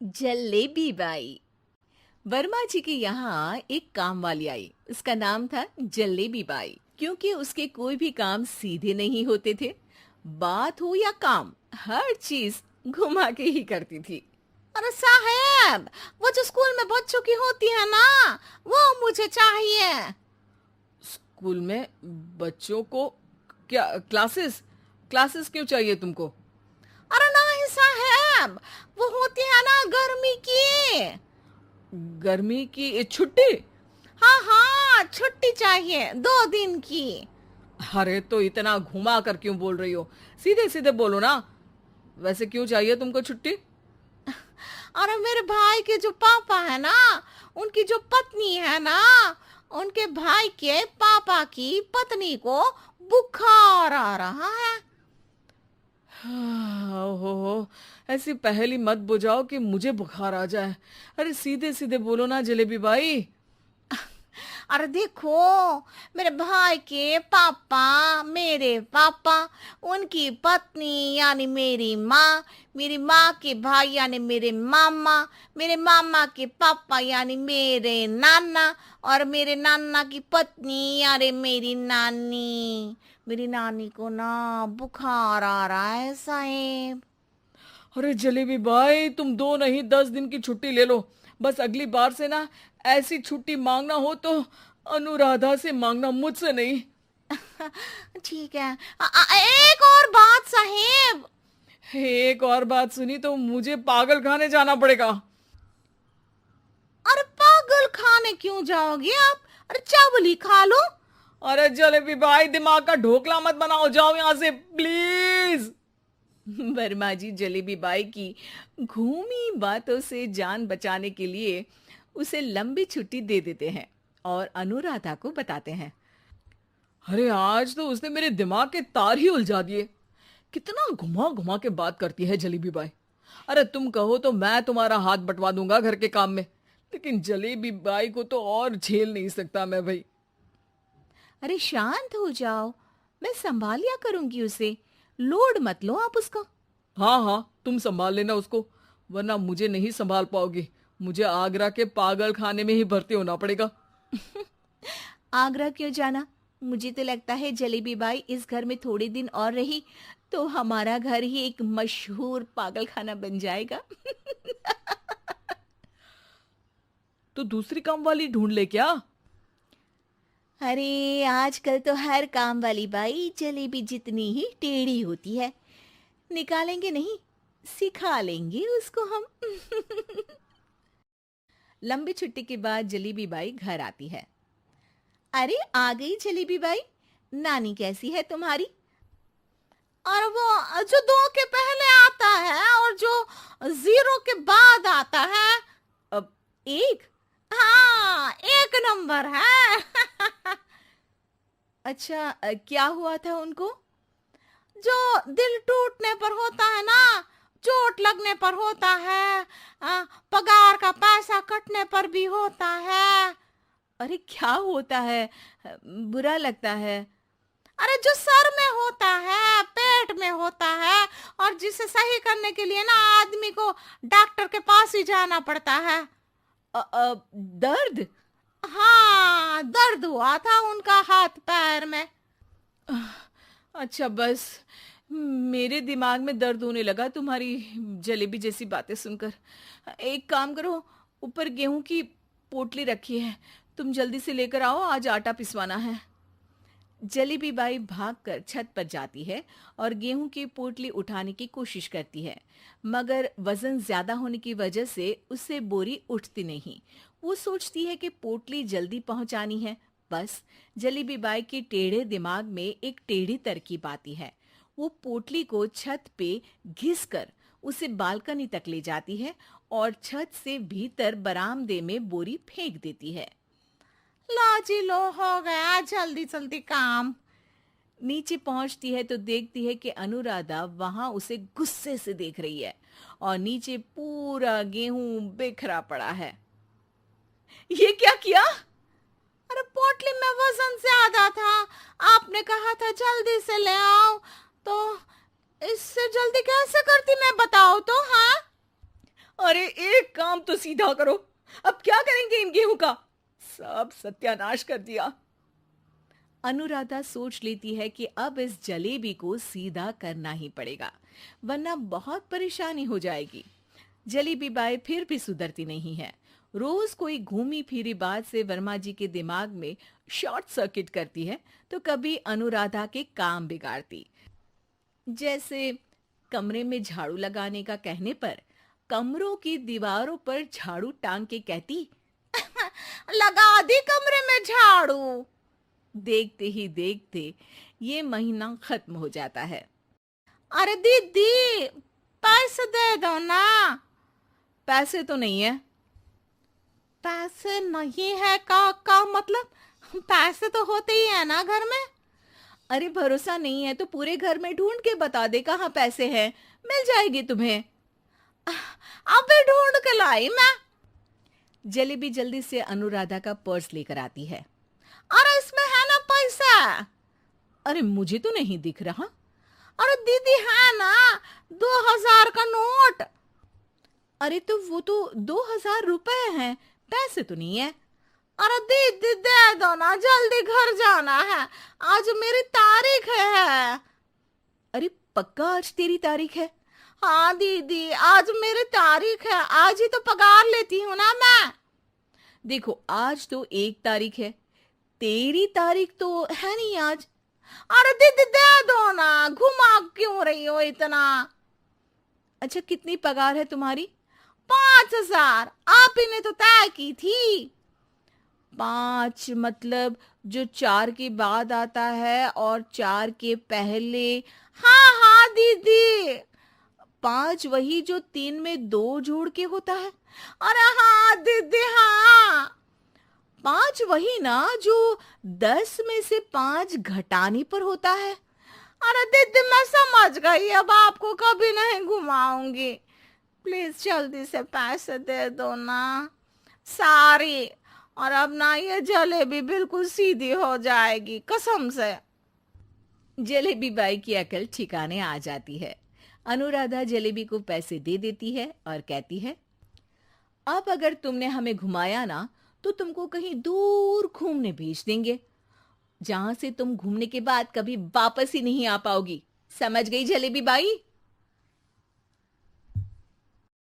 Jalebi by. Verma जी के यहाँ एक काम वाली आई। उसका नाम था जलेबी बाई, क्योंकि उसके कोई भी काम सीधे नहीं होते थे। बात हो या काम, हर चीज घुमा के ही करती थी। अरे साहब, वो जो स्कूल में बच्चों की होती है ना, वो मुझे चाहिए। स्कूल में बच्चों को क्या क्लासेस क्लासेस क्यों चाहिए तुमको? अरे नहीं साहब, वो होती है ना गर्मी की। गर्मी की छुट्टी? हाँ हाँ, छुट्टी चाहिए 2 दिन की। अरे तो इतना घुमा कर क्यों बोल रही हो? सीधे सीधे बोलो ना। वैसे क्यों चाहिए तुमको छुट्टी? अरे मेरे भाई के जो पापा है ना, उनकी जो पत्नी है ना, उनके भाई के पापा की पत्नी को बुखार आ रहा है। ओहो, ऐसी पहेली मत बुझाओ कि मुझे बुखार आ जाए। अरे सीधे सीधे बोलो ना जलेबी बाई। अरे देखो, मेरे भाई के पापा, मेरे पापा, उनकी पत्नी यानी मेरी माँ के भाई यानी मेरे मामा के पापा यानी मेरे नाना, और मेरे नाना की पत्नी यानी मेरी नानी को ना बुखार आ रहा है साहेब। अरे जलेबी भाई, तुम 2 नहीं 10 दिन की छुट्टी ले लो। बस अगली बार से ना ऐसी छुट्टी मांगना हो तो अनुराधा से मांगना, मुझसे नहीं। ठीक है। एक और बात साहेब। एक और बात सुनी तो मुझे पागल खाने जाना पड़ेगा। अरे पागल खाने क्यों जाओगे आप? अरे चावल ही खा लो। अरे जलेबी भाई, दिमाग का ढोकला मत बनाओ, जाओ यहाँ से प्लीज। वर्मा जी जलेबी बाई की घूमी बातों से जान बचाने के लिए उसे लंबी छुट्टी दे देते हैं और अनुराधा को बताते हैं। अरे आज तो उसने मेरे दिमाग के तार ही उलझा दिए। कितना घुमा घुमा के बात करती है जलेबी बाई। अरे तुम कहो तो मैं तुम्हारा हाथ बंटवा दूंगा घर के काम में, लेकिन जलेबी बाई को तो और झेल नहीं सकता मैं भाई। अरे शांत हो जाओ, मैं संभाल लिया करूंगी उसे। लोड मत लो आप उसका। हाँ हाँ, तुम संभाल लेना उसको, वरना मुझे नहीं संभाल पाओगी। मुझे आगरा के पागल खाने में ही भर्ती होना पड़ेगा। आगरा क्यों जाना? मुझे तो लगता है जलेबी बाई इस घर में थोड़े दिन और रही तो हमारा घर ही एक मशहूर पागल खाना बन जाएगा। तो दूसरी काम वाली ढूंढ ले क्या? अरे आजकल तो हर काम वाली बाई जलेबी जितनी ही टेढ़ी होती है। निकालेंगे नहीं, सिखा लेंगे उसको हम। लंबी छुट्टी के बाद जलेबी बाई घर आती है। अरे आ गई जलेबी बाई, नानी कैसी है तुम्हारी? और वो जो 2 के पहले आता है और जो 0 के बाद आता है। अब एक। हाँ, 1 नंबर है। अच्छा, क्या हुआ था उनको? जो दिल टूटने पर होता है ना, चोट लगने पर होता है, पगार का पैसा कटने पर भी होता है। अरे क्या होता है? बुरा लगता है? अरे जो सर में होता है, पेट में होता है, और जिसे सही करने के लिए ना आदमी को डॉक्टर के पास ही जाना पड़ता है। दर्द? हाँ, दर्द हुआ था उनका हाथ पैर में। अच्छा बस, मेरे दिमाग में दर्द होने लगा तुम्हारी जलेबी जैसी बातें सुनकर। एक काम करो, ऊपर गेहूं की पोटली रखी है, तुम जल्दी से लेकर आओ, आज आटा पिसवाना है। जलेबी बाई भागकर छत पर जाती है और गेहूं की पोटली उठाने की कोशिश करती है, मगर वजन ज्यादा होने की वजह से उससे बोरी उठती नहीं। वो सोचती है कि पोटली जल्दी पहुंचानी है। बस जलेबी बाई के टेढ़े दिमाग में एक टेढ़ी तरकीब आती है। वो पोटली को छत पे घिसकर उसे बालकनी तक ले जाती है और छत से भीतर बरामदे में बोरी फेंक देती है। लो जी लो, हो गया जल्दी जल्दी काम। नीचे पहुंचती है तो देखती है कि अनुराधा वहां उसे गुस्से से देख रही है और नीचे पूरा गेहूं बिखरा पड़ा है। ये क्या किया? अरे पोटली में वजन ज्यादा था, आपने कहा था जल्दी से ले आओ, तो इससे जल्दी कैसे करती मैं बताओ तो। हाँ, अरे एक काम तो सीधा करो, अब क्या करेंगे इन गेहूं का? सब सत्यानाश कर दिया। अनुराधा सोच लेती है कि अब इस जलेबी को सीधा करना ही पड़ेगा, वरना बहुत परेशानी हो जाएगी। जलेबी बाई फिर भी सुधरती नहीं है। रोज कोई घूमी फिरी बात से वर्मा जी के दिमाग में शॉर्ट सर्किट करती है, तो कभी अनुराधा के काम बिगाड़ती। जैसे कमरे में झाड़ू लगाने का कहने पर कमरों की दीवारों पर झाड़ू टांग के कहती, लगा दी कमरे में झाड़ू। देखते ही देखते ये महीना खत्म हो जाता है। अरे दीदी, पैसे दे दो ना। पैसे तो नहीं है। पैसे नहीं है का मतलब? पैसे तो होते ही है ना घर में। अरे भरोसा नहीं है तो पूरे घर में ढूंढ के बता दे कहाँ पैसे हैं, मिल जाएगी तुम्हें। अबे ढूंढ के लाई मैं। जलेबी जल्दी से अनुराधा का पर्स लेकर आती है। अरे इसमें है ना पैसा। अरे मुझे तो नहीं दिख रहा। अरे दीदी है ना, 2000 का नोट। अरे तो वो तो 2000 रुपए हैं, पैसे तो नहीं है। अरे दीदी दे दो ना, जल्दी घर जाना है, आज मेरी तारीख है। अरे पक्का आज तेरी तारीख है? हाँ दीदी, आज मेरी तारीख है, आज ही तो पगार लेती हूँ ना मैं। देखो आज तो 1 तारीख है, तेरी तारीख तो है नहीं आज। अरे दीदी दे दो ना, घुमा क्यों रही हो इतना? अच्छा कितनी पगार है तुम्हारी? 5000, आप ही ने तो तय की थी। 5 मतलब जो 4 के बाद आता है और 4 के पहले। हाँ हाँ दीदी। 5 वही जो 3 में 2 जोड़ के होता है। अरे हाँ दीदी हाँ। 5 वही ना जो 10 में से 5 घटाने पर होता है। अरे दीदी मैं समझ गई, अब आपको कभी नहीं घुमाऊंगी। प्लीज जल्दी से पैसे दे दो ना, सारी। और अब ना ये जलेबी बिल्कुल सीधी हो जाएगी कसम से। जलेबी बाई की अकल ठिकाने आ जाती है। अनुराधा जलेबी को पैसे दे देती है और कहती है, अब अगर तुमने हमें घुमाया ना तो तुमको कहीं दूर घूमने भेज देंगे, जहां से तुम घूमने के बाद कभी वापस ही नहीं आ पाओगी। समझ गई जलेबी बाई?